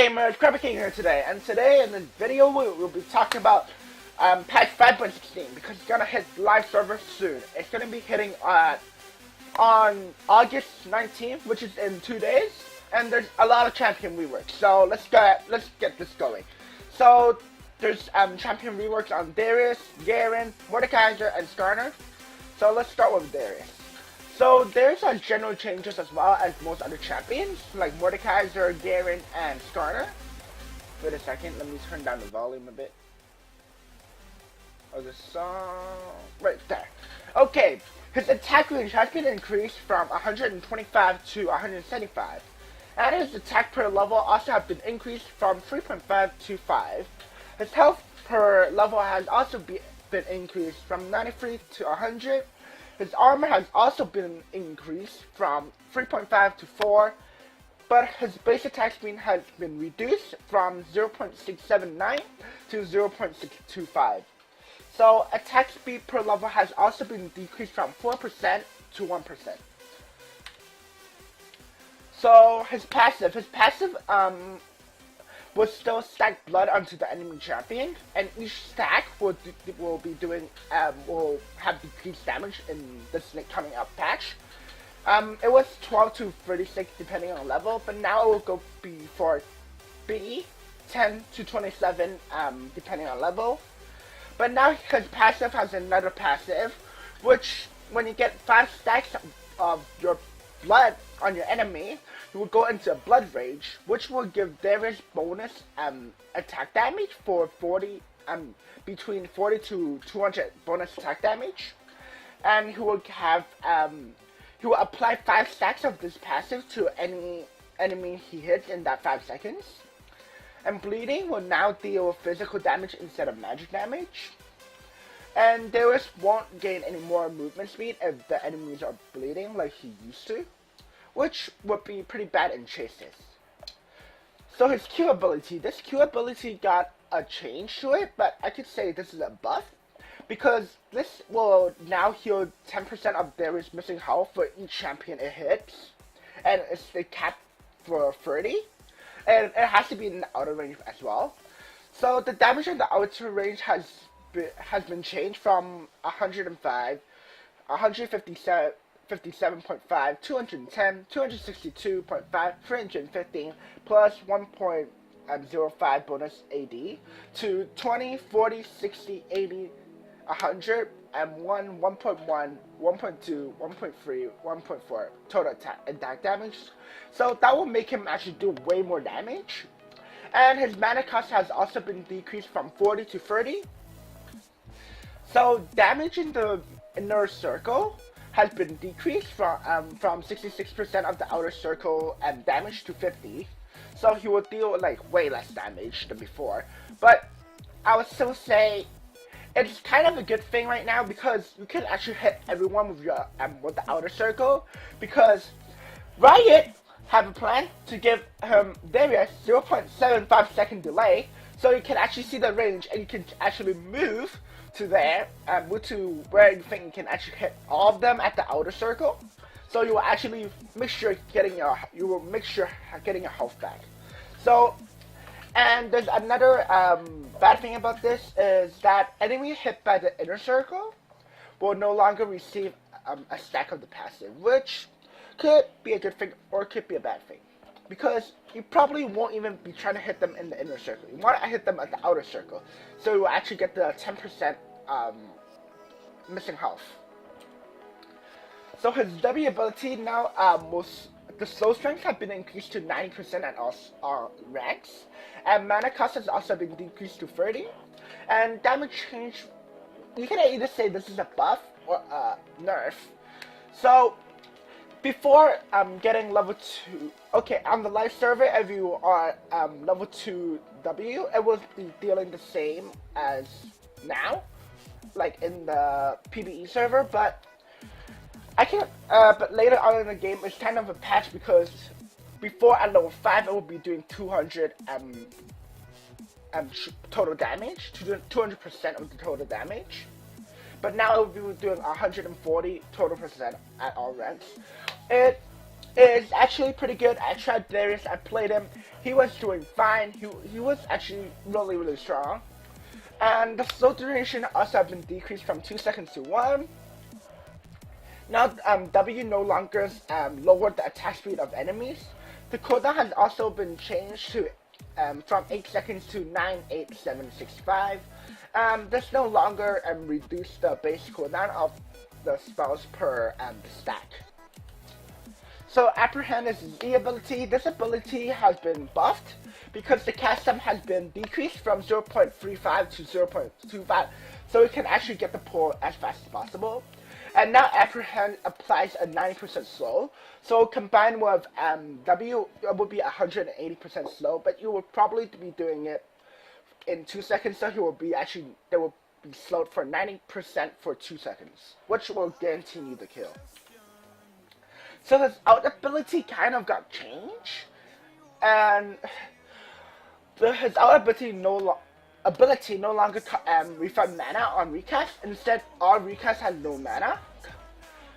gamers? Krabby King here today, and today in this video we'll be talking about patch 5.16 because it's gonna hit live server soon. It's gonna be hitting on August 19th, which is in 2 days, and there's a lot of champion reworks. So let's get this going. So there's champion reworks on Darius, Garen, Mordecai, and Skarner. So let's start with Darius. So there's general changes as well as most other champions, like Mordecai, Garen, and Skarner. Wait a second, let me turn down the volume a bit. Oh, the song... right there. Okay, his attack range has been increased from 125 to 175. And his attack per level also has been increased from 3.5 to 5. His health per level has also been increased from 93 to 100. His armor has also been increased from 3.5 to 4, but his base attack speed has been reduced from 0.679 to 0.625. So attack speed per level has also been decreased from 4% to 1%. So his passive will still stack blood onto the enemy champion, and each stack will have decreased damage in this coming up patch. It was 12 to 36 depending on level, but now it will go be for B 10 to 27 depending on level. But now his passive has another passive, which when you get 5 stacks of your blood on your enemy, you will go into a blood rage, which will give Darius bonus attack damage for 40 between 40 to 200 bonus attack damage, and he will have he will apply 5 stacks of this passive to any enemy he hits in that 5 seconds. And bleeding will now deal physical damage instead of magic damage. And Darius won't gain any more movement speed if the enemies are bleeding like he used to, which would be pretty bad in chases. So his Q ability, this Q ability got a change to it, but I could say this is a buff, because this will now heal 10% of Darius' missing health for each champion it hits, and it's the cap for 30, and it has to be in the outer range as well. So the damage in the outer range has been changed from 105, 157, 57.5, 210, 262.5, 315, plus 1.05 bonus AD to 20, 40, 60, 80, 100, and 1.1, 1.2, 1.3, 1.4 total attack damage. So that will make him actually do way more damage. And his mana cost has also been decreased from 40 to 30. So damage in the inner circle has been decreased from 66% of the outer circle and damage to 50. So he will deal like way less damage than before. But I would still say it's kind of a good thing right now, because you can actually hit everyone with your with the outer circle, because Riot have a plan to give Darius 0.75 second delay, so you can actually see the range and you can actually move to there, move to where you think you can actually hit all of them at the outer circle. So you will actually make sure getting your health back. So, and there's another bad thing about this is that enemy hit by the inner circle will no longer receive a stack of the passive, which could be a good thing or could be a bad thing, because you probably won't even be trying to hit them in the inner circle. You want to hit them at the outer circle, so you will actually get the 10% missing health. So his W ability now, the slow strength have been increased to 90% at all ranks, and mana cost has also been decreased to 30. And damage change, you can either say this is a buff or a nerf. So before getting level 2, okay, on the live server, if you are level 2 W, it will be dealing the same as now, like in the PvE server, but but later on in the game, it's kind of a patch, because before at level 5, it will be doing 200 total damage, 200% of the total damage. But now it will be doing 140 total percent at all ranks. is actually pretty good. I tried Darius, I played him. He was doing fine. He was actually really strong. And the slow duration also have been decreased from 2 seconds to 1. Now W no longer lowered the attack speed of enemies. The cooldown has also been changed to from 8 seconds to 9, 8, 7, 6, 5. This no longer reduce the base cooldown of the spells per stack. So Apprehend is Z ability. This ability has been buffed because the cast time has been decreased from 0.35 to 0.25, so it can actually get the pull as fast as possible. And now Apprehend applies a 90% slow, so combined with W, it would be 180% slow, but you will probably be doing it in 2 seconds, so they will be slowed for 90% for 2 seconds, which will guarantee you the kill. So his out ability kind of got changed, and his out ability no longer refund mana on recast. Instead, all recast has no mana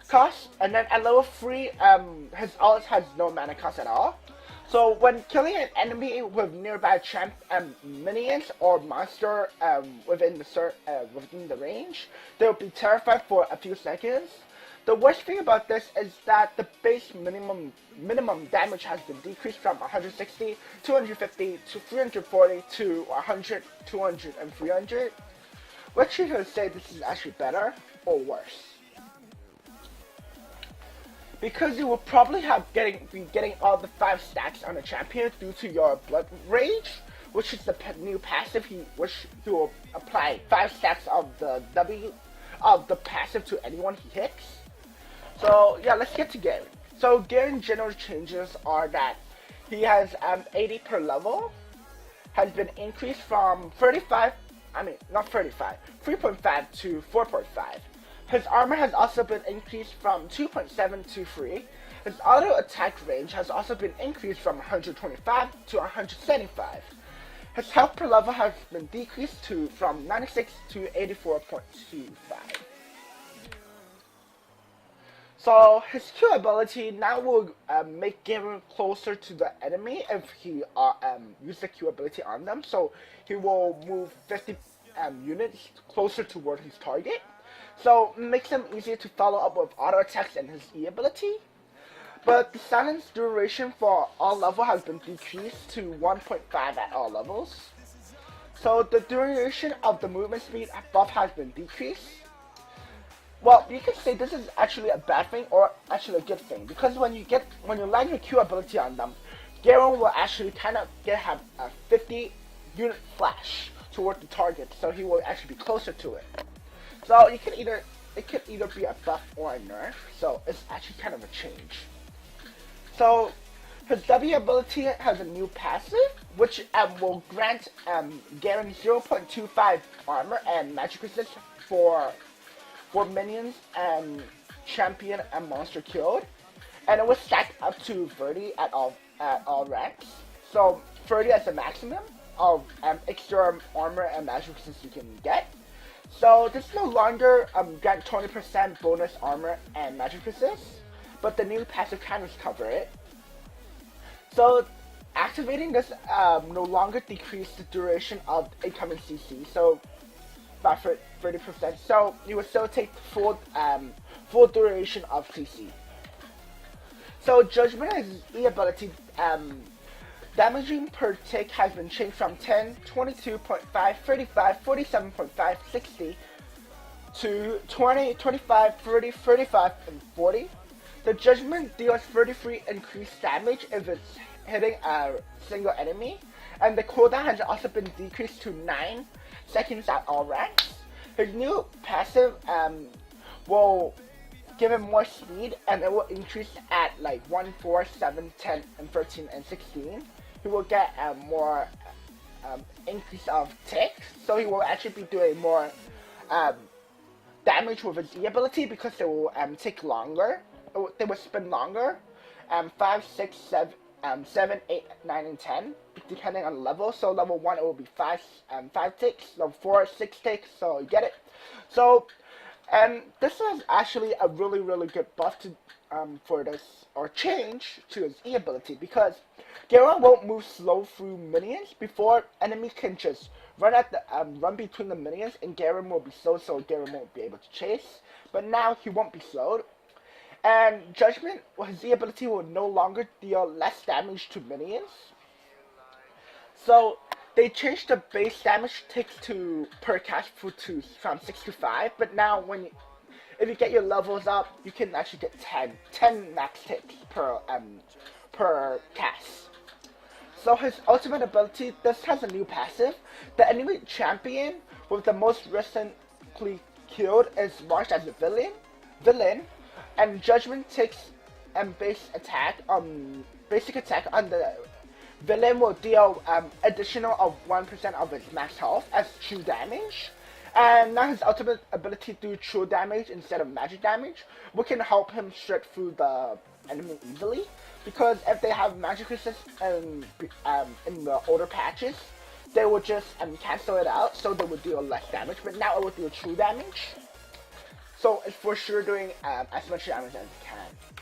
cost, and then at level 3, his ult has no mana cost at all. So when killing an enemy with nearby champ minions or monster within the range, they will be terrified for a few seconds. The worst thing about this is that the base minimum damage has been decreased from 160, 250 to 340 to 100, 200, and 300. Which you could say this is actually better or worse. Because you will probably be getting all the 5 stacks on a champion due to your Blood Rage, which is the new passive which he will apply 5 stacks of the passive to anyone he hits. So yeah, let's get to Garen. So Garen general changes are that he has 80 per level, has been increased from 3.5 to 4.5. His armor has also been increased from 2.7 to 3. His auto attack range has also been increased from 125 to 175. His health per level has been decreased from 96 to 84.25. So his Q ability now will make Garen closer to the enemy if he uses the Q ability on them. So he will move 50 units closer toward his target. So it makes him easier to follow up with auto attacks and his E ability. But the silence duration for all levels has been decreased to 1.5 at all levels. So the duration of the movement speed buff has been decreased. Well, you can say this is actually a bad thing or actually a good thing, because when you land your Q ability on them, Garen will actually have a 50 unit flash toward the target, so he will actually be closer to it. So it could either be a buff or a nerf, so it's actually kind of a change. So his W ability has a new passive, which will grant Garen 0.25 armor and magic resist for minions and champion and monster killed, and it was stacked up to 30 at all ranks. So 30 as the maximum of extra armor and magic resist you can get. So this no longer grant 20% bonus armor and magic resist, but the new passive kind of cover it. So activating this no longer decrease the duration of incoming CC. So by 30%, so you will still take full duration of CC. So Judgment has E ability, damaging per tick has been changed from 10, 22.5, 35, 47.5, 60 to 20, 25, 30, 35, and 40. The Judgment deals 33 increased damage if it's hitting a single enemy, and the cooldown has also been decreased to 9 seconds at all ranks. His new passive will give him more speed, and it will increase at like 1, 4, 7, 10, and 13, and 16. He will get more increase of ticks, so he will actually be doing more damage with his E ability because they will take longer. They will spin longer. 5, 6, 7, 8, 9, and 10, depending on the level. So level 1 it will be 5 ticks, level 4 6 ticks, so you get it. So this is actually a really good buff to for this or change to his E ability because Garen won't move slow through minions before enemies can just run between the minions, and Garen will be slow, so Garen won't be able to chase. But now he won't be slowed. And Judgment, his E ability will no longer deal less damage to minions. So they changed the base damage ticks to per cast to from 6 to 5, but now if you get your levels up, you can actually get 10 max ticks per cast. So his ultimate ability, this has a new passive. The enemy champion with the most recently killed is marked as a villain, and Judgment takes basic attack on the villain will deal additional of 1% of its max health as true damage. And now his ultimate ability to do true damage instead of magic damage, which can help him strike through the enemy easily. Because if they have magic resist in the older patches, they will just cancel it out, so they would deal less damage. But now it will deal true damage, so it's for sure doing as much damage as it can.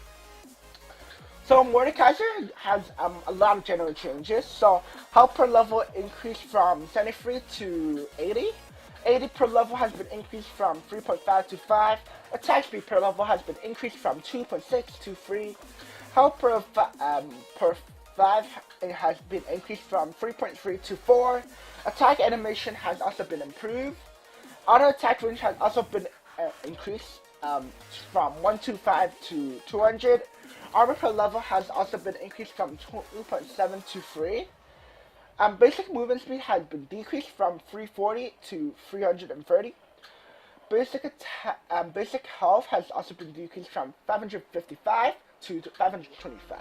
So Mordekaiser has a lot of general changes. So health per level increased from 73 to 80. 80 per level has been increased from 3.5 to 5. Attack speed per level has been increased from 2.6 to 3. Health per 5 it has been increased from 3.3 to 4. Attack animation has also been improved. Auto attack range has also been increased from 125 to 200. Armor per level has also been increased from 2.7 to 3. Basic movement speed has been decreased from 340 to 330. Basic health has also been decreased from 555 to 525.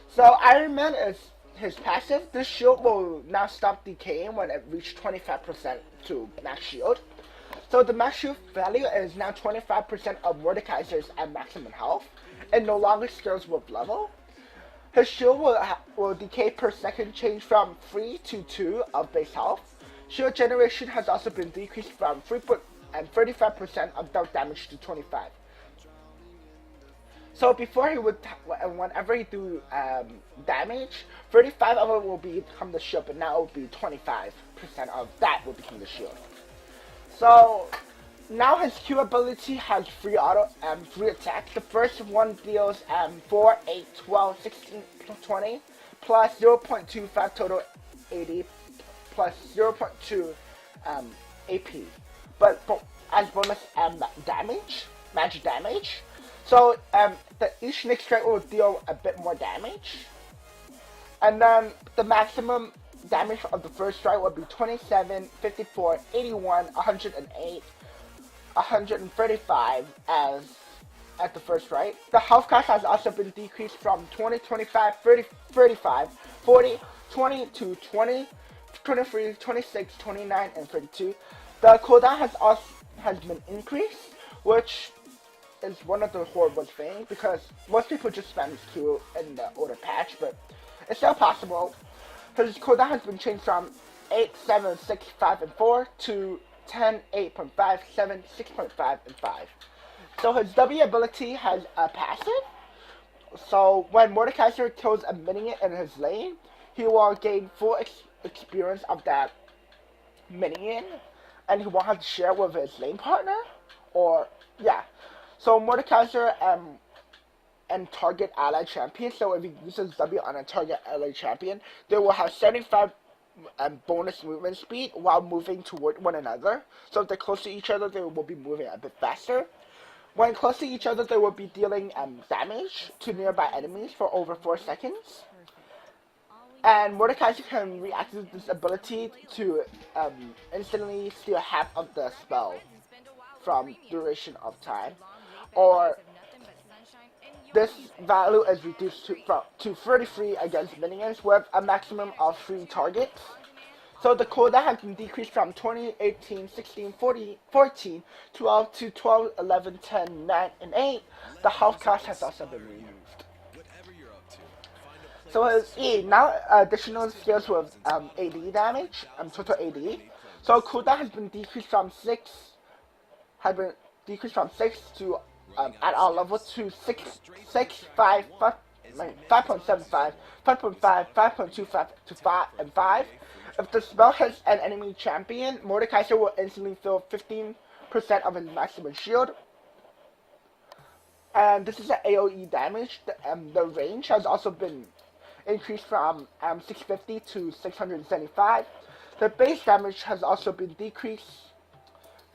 So Iron Man is his passive. This shield will now stop decaying when it reaches 25% to max shield. So the max shield value is now 25% of Mordekaiser's at maximum health. It no longer scales with level. His shield will decay per second, change from 3 to 2 of base health. Shield generation has also been decreased from 35% of dealt damage to 25. So before he would, whenever he do damage, 35 of it will become the shield, but now it will be 25% of that will become the shield. So now his Q ability has free attacks. The first one deals 4, 8, 12, 16, 20, plus 0.25 total AD, plus 0.2 AP. But as bonus damage, magic damage. So each next strike will deal a bit more damage. And then the maximum damage of the first strike will be 27, 54, 81, 108, 135 as at the first strike. The health cost has also been decreased from 20, 25, 30, 35, 40, 20 to 20, 23, 26, 29, and 32. The cooldown has been increased, which is one of the horrible things because most people just spam his Q in the older patch, but it's still possible. His cooldown has been changed from 8, 7, 6, 5, and 4 to 10, 8.5, 7, 6.5, and 5. So his W ability has a passive. So when Mordekaiser kills a minion in his lane, he will gain full experience of that minion, and he won't have to share with his lane partner. Or yeah. So Mordekaiser and target ally champion. So if he uses W on a target ally champion, they will have 75 bonus movement speed while moving toward one another. So if they're close to each other, they will be moving a bit faster. When close to each other, they will be dealing damage to nearby enemies for over 4 seconds. And Mordekaiser can reactivate this ability to instantly steal half of the spell from duration of time. Or this value is reduced to 33 against minions with a maximum of 3 targets. So the cooldown has been decreased from 20, 18, 16, 14, 12 to 12, 11, 10, 9, and 8. The health cost has also been removed. So his E, now additional skills with AD damage, total AD. So cooldown has been decreased from 6 to at our level to 5.75, 5.25, 5.25 to 5 and 5. If the spell hits an enemy champion, Mordekaiser will instantly fill 15% of his maximum shield. And this is an AoE damage. The range has also been increased from 650 to 675. The base damage has also been decreased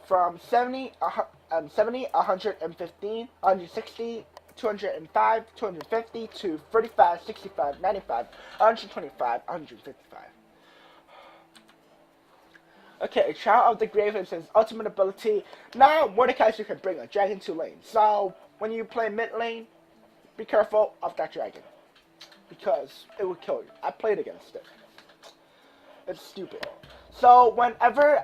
from 70, 115, 160, 205, 250 to 35, 65, 95, 125, 155. Okay, Child of the Grave is his ultimate ability. Now, Mordekaiser can bring a dragon to lane. So, when you play mid lane, be careful of that dragon. Because it will kill you. I played against it. It's stupid. So, whenever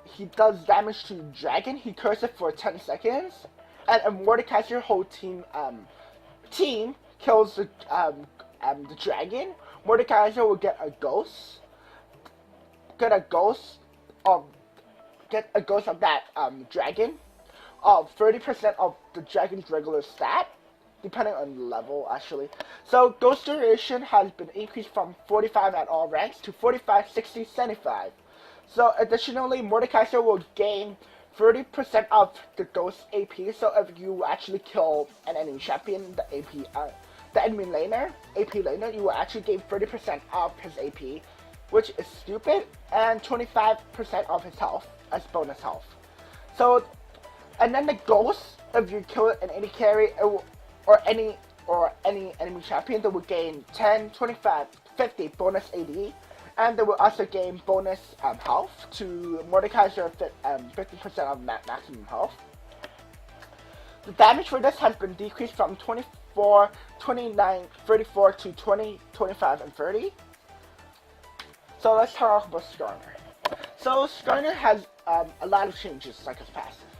he does damage to dragon, he curses it for 10 seconds. And a Mordekaiser whole team kills the dragon. Mordekaiser will get a ghost. Get a ghost of that dragon of 30% of the dragon's regular stat, depending on the level actually. So ghost duration has been increased from 45 at all ranks to 45, 60, 75. So additionally, Mordekaiser will gain 30% of the ghost AP. So if you actually kill an enemy champion, the enemy laner, AP laner, you will actually gain 30% of his AP, which is stupid, and 25% of his health as bonus health. So, and then the ghost, if you kill it in any carry or any enemy champion, they will gain 10, 25, 50 bonus AD, and they will also gain bonus health to Mordekaiser 50% of maximum health. The damage for this has been decreased from 24, 29, 34 to 20, 25, and 30. So let's talk about Skarner. So Skarner has a lot of changes like his passive.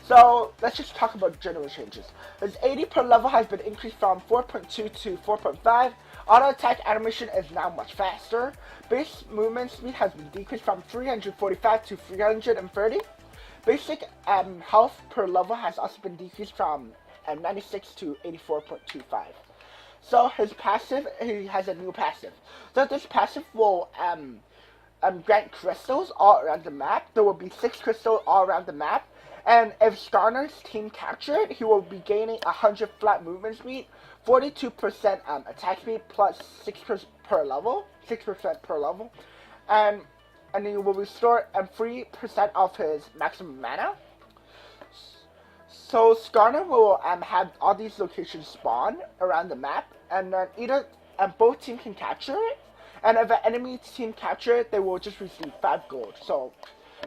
So let's just talk about general changes. His AD per level has been increased from 4.2 to 4.5. Auto attack animation is now much faster. Base movement speed has been decreased from 345 to 330. Basic health per level has also been decreased from 96 to 84.25. So his passive, he has a new passive. So this passive will grant crystals all around the map. There will be 6 crystals all around the map. And if Skarner's team captured, he will be gaining 100 flat movement speed, 42% attack speed plus 6% per level, and he will restore 3% of his maximum mana. So Skarner will have all these locations spawn around the map, and then both teams can capture it. And if an enemy team capture it, they will just receive 5 gold. So,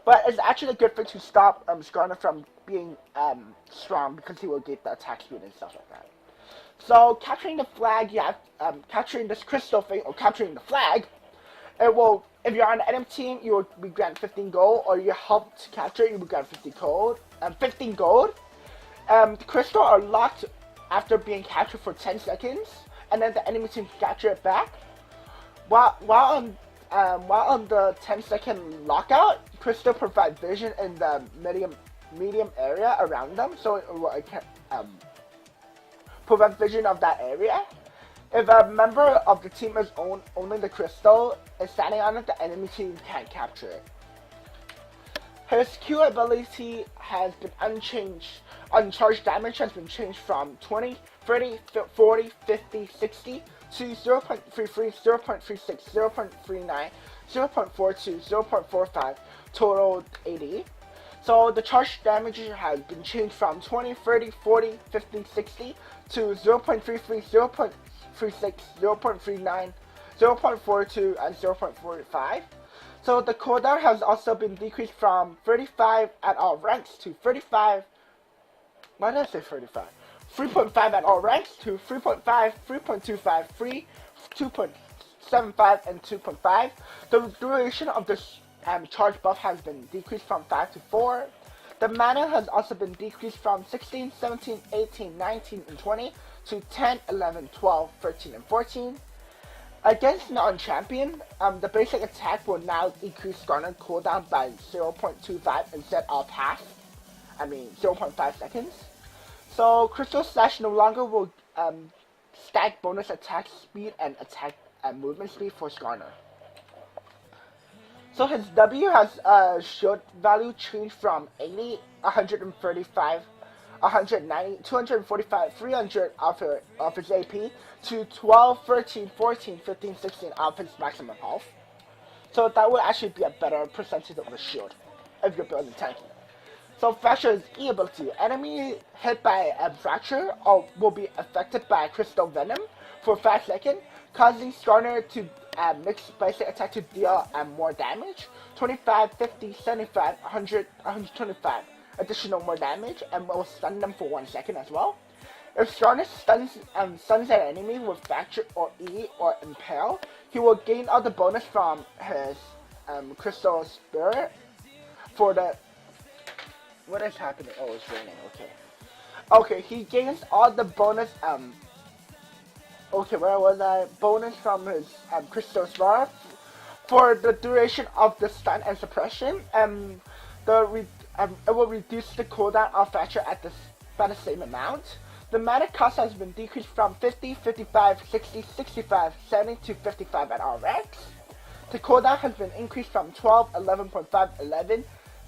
but it's actually a good thing to stop Skarner from being strong, because he will get the attack speed and stuff like that. So capturing the flag, you have capturing this crystal thing, or capturing the flag. It will, if you're on the enemy team, you will be granted 15 gold, or you help to capture it, you will grant 15 gold. The crystals are locked after being captured for 10 seconds, and then the enemy team can capture it back. While on the 10-second lockout, crystal provide vision in the medium area around them, so it will prevent vision of that area. If a member of the team is owning the crystal and standing on it, the enemy team can't capture it. His Q ability has been unchanged. Uncharged damage has been changed from 20, 30, 40, 50, 60 to 0.33, 0.36, 0.39, 0.42, 0.45 total AD. So the charged damage has been changed from 20, 30, 40, 50, 60 to 0.33, 0.36, 0.39, 0.42, and 0.45. So the cooldown has also been decreased from 35 at all ranks to 35. Why did I say 35? 3.5 at all ranks to 3.5, 3.25, 3, 2.75, and 2.5. The duration of this charge buff has been decreased from 5 to 4. The mana has also been decreased from 16, 17, 18, 19, and 20 to 10, 11, 12, 13, and 14. Against non-champion, the basic attack will now increase Skarner cooldown by 0.25 instead of half. 0.5 seconds. So Crystal Slash no longer will stack bonus attack speed and attack movement speed for Skarner. So his W has shield value changed from 80, 135, 190, 245, 300 of his AP to 12, 13, 14, 15, 16 of his maximum health. So that would actually be a better percentage of the shield if you're building tanking. So Fracture's E ability. Enemy hit by a Fracture or will be affected by Crystal Venom for 5 seconds, causing Skarner to mix basic attack to deal more damage. 25, 50, 75, 100, 125 additional more damage, and will stun them for 1 second as well. If Skarner stuns an enemy with Fracture or E or Impale, he will gain all the bonus from his Crystal Spirit for the... What is happening? Oh, it's raining, okay. Okay, he gains all the bonus, okay, where was I? Bonus from his Crystal Spirit for the duration of the stun and suppression. It will reduce the cooldown of Fracture by the same amount. The mana cost has been decreased from 50, 55, 60, 65, 70 to 55 at RX. The cooldown has been increased from 12, 11.5, 11,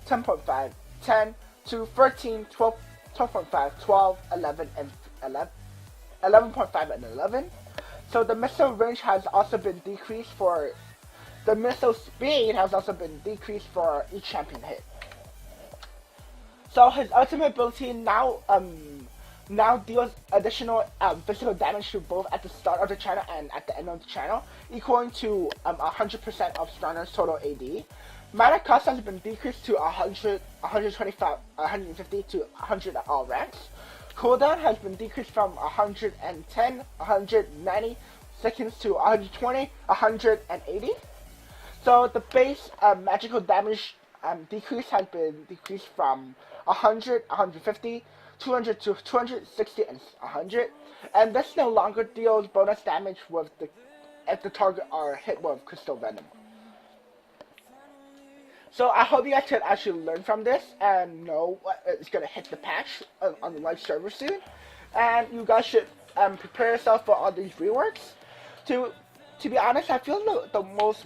10.5, 10 to 13, 12, 12.5, 12, 11, and 11, 11.5 and 11. So the missile range has also been decreased for... The missile speed has also been decreased for each champion hit. So his ultimate ability now deals additional physical damage to both at the start of the channel and at the end of the channel, equaling to 100% of Skarner's total AD. Mana cost has been decreased to 100, 125, 150 to 100 at all ranks. Cooldown has been decreased from 110, 190 seconds to 120, 180. So the base magical damage decrease has been decreased from 100, 150, 200 to 260 and 100, and this no longer deals bonus damage with if the target are hit with Crystal Venom. So I hope you guys can actually learn from this and know what is going to hit the patch on the live server soon, and you guys should prepare yourself for all these reworks. To be honest, I feel the most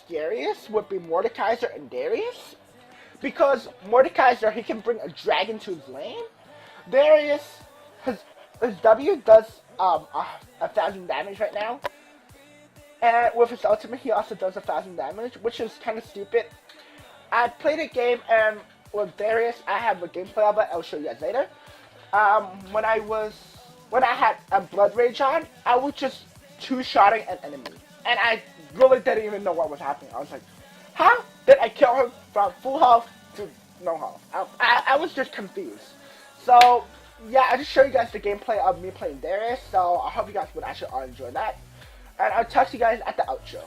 scariest would be Mordekaiser and Darius, because Mordekaiser, he can bring a dragon to his lane. Darius, his W does 1,000 damage right now, and with his ultimate he also does 1,000 damage, which is kind of stupid. I played a game and with Darius, I have a gameplay of it, I'll show you guys later. When I had a Blood Rage on, I was just two-shotting an enemy, and I really didn't even know what was happening. I was like, how did I kill him from full health to no health? I was just confused. So yeah, I just showed you guys the gameplay of me playing Darius, so I hope you guys would actually all enjoy that, and I'll talk to you guys at the outro.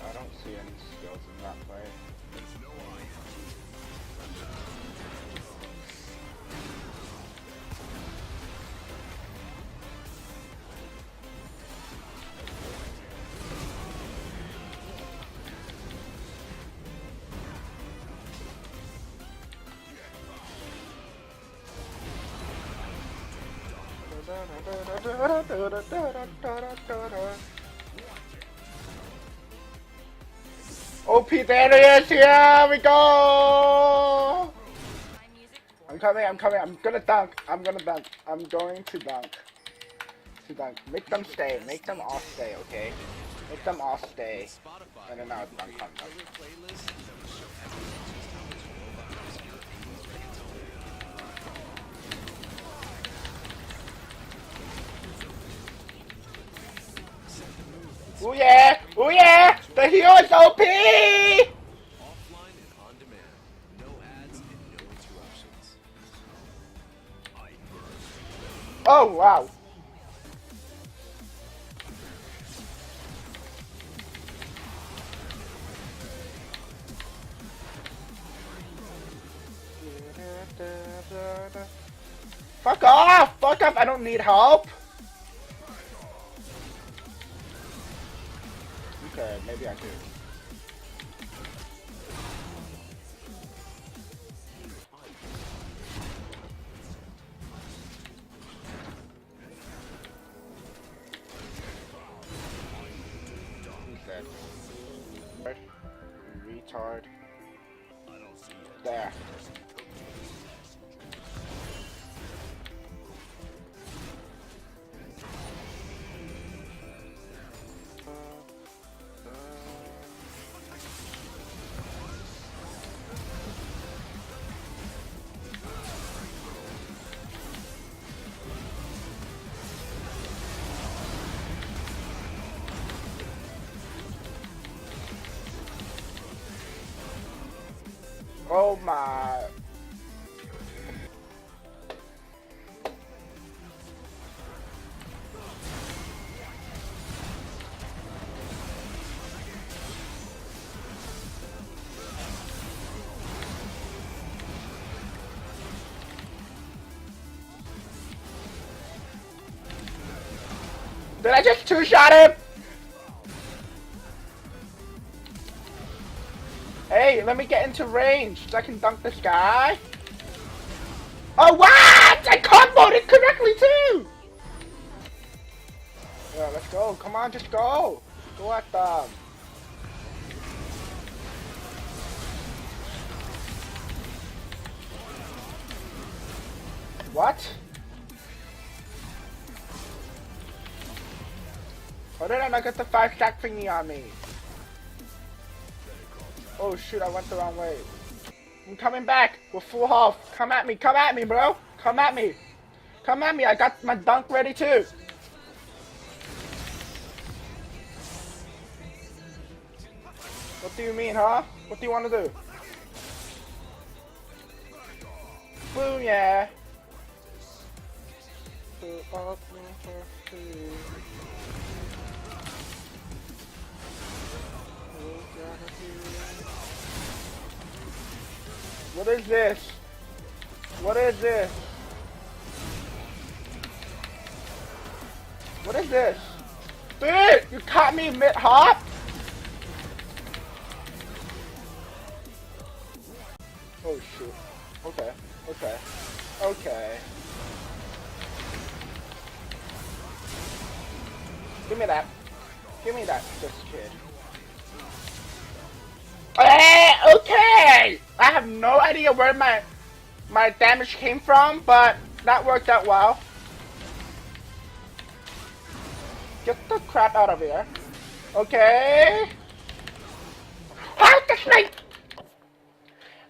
I don't see any skills in that play. OP Darius, here we go! I'm coming, I'm gonna dunk, I'm going to dunk. Make them stay, make them all stay, okay? Make them all stay. And then I'll dunk on them. Ooh yeah! Ooh yeah! The heal is OP! Oh, wow. Fuck off! Fuck off! I don't need help! Okay, maybe I could. Who's that? Retard. There. Oh my. Did I just two-shot him? Hey, let me get into range so I can dunk this guy. Oh, what? I comboed it correctly too! Yeah, let's go. Come on, just go. Go at them. What? Why did I not get the 5-stack thingy on me? Oh shoot, I went the wrong way. I'm coming back with full health. Come at me, bro. Come at me. Come at me, I got my dunk ready too. What do you mean, huh? What do you want to do? Boom, yeah. What is this? What is this? What is this? Dude, you caught me mid-hop? Oh shoot. Okay, okay, okay. Give me that. Give me that, this kid. Okay! I have no idea where my damage came from, but that worked out well. Get the crap out of here. Okay. How the snake?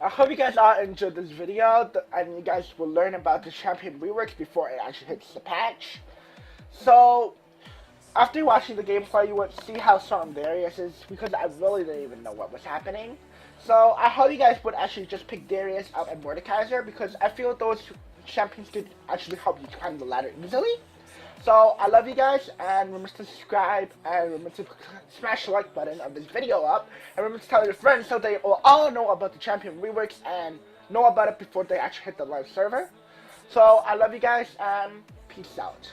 I hope you guys all enjoyed this video, and you guys will learn about the champion reworks before it actually hits the patch. So, after watching the gameplay, you would see how strong Darius is, because I really didn't even know what was happening. So, I hope you guys would actually just pick Darius out and Mordekaiser, because I feel those champions could actually help you climb the ladder easily. So, I love you guys, and remember to subscribe, and remember to smash the like button of this video up, and remember to tell your friends so they will all know about the champion reworks, and know about it before they actually hit the live server. So, I love you guys, and peace out.